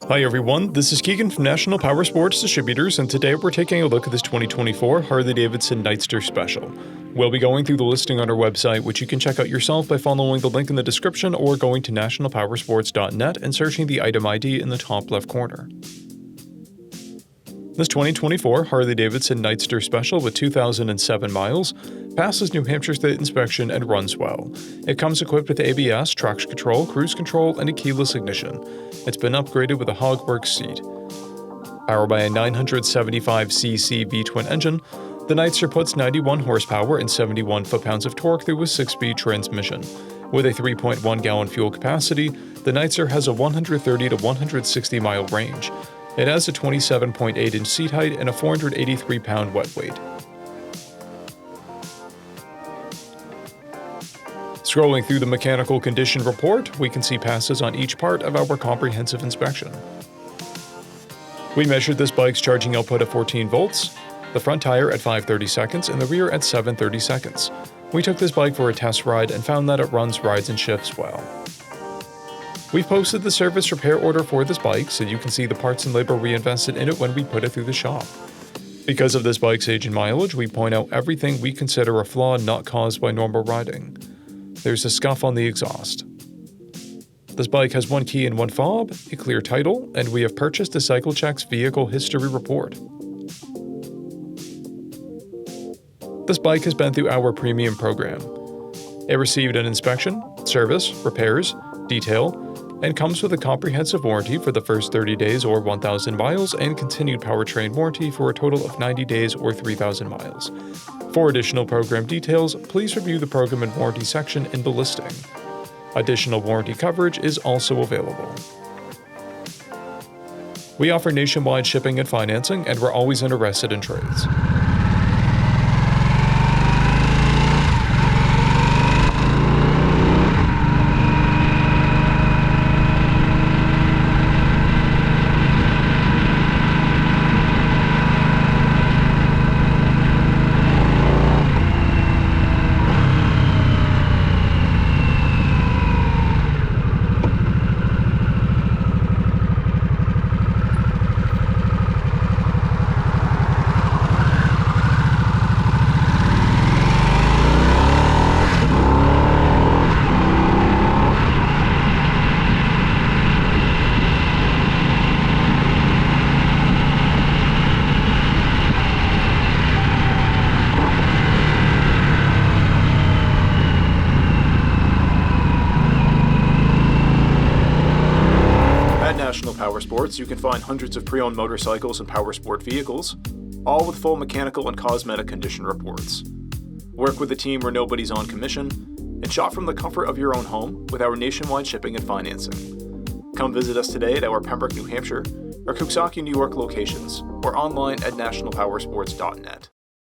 Hi everyone, this is Keegan from National Powersports Distributors, and today we're taking a look at this 2024 Harley-Davidson NIGHTSTER Special. We'll be going through the listing on our website, which you can check out yourself by following the link in the description or going to nationalpowersports.net and searching the item ID in the top left corner. This 2024 Harley-Davidson NIGHTSTER Special with 2,007 miles passes New Hampshire State inspection and runs well. It comes equipped with ABS, traction control, cruise control, and a keyless ignition. It's been upgraded with a Hogworks seat. Powered by a 975cc V-twin engine, the NIGHTSTER puts 91 horsepower and 71 foot-pounds of torque through a 6-speed transmission. With a 3.1-gallon fuel capacity, the NIGHTSTER has a 130 to 160 mile range. It has a 27.8-inch seat height and a 483-pound wet weight. Scrolling through the mechanical condition report, we can see passes on each part of our comprehensive inspection. We measured this bike's charging output at 14 volts, the front tire at 530 seconds, and the rear at 730 seconds. We took this bike for a test ride and found that it runs, rides, and shifts well. We've posted the service repair order for this bike so you can see the parts and labor we invested in it when we put it through the shop. Because of this bike's age and mileage, we point out everything we consider a flaw not caused by normal riding. There's a scuff on the exhaust. This bike has one key and one fob, a clear title, and we have purchased a CycleCheck's vehicle history report. This bike has been through our premium program. It received an inspection, service, repairs, detail, and comes with a comprehensive warranty for the first 30 days or 1,000 miles and continued powertrain warranty for a total of 90 days or 3,000 miles. For additional program details, please review the program and warranty section in the listing. Additional warranty coverage is also available. We offer nationwide shipping and financing, and we're always interested in trades. National Powersports, you can find hundreds of pre-owned motorcycles and powersport vehicles, all with full mechanical and cosmetic condition reports. Work with a team where nobody's on commission, and shop from the comfort of your own home with our nationwide shipping and financing. Come visit us today at our Pembroke, New Hampshire, or Coxsackie, New York locations, or online at nationalpowersports.net.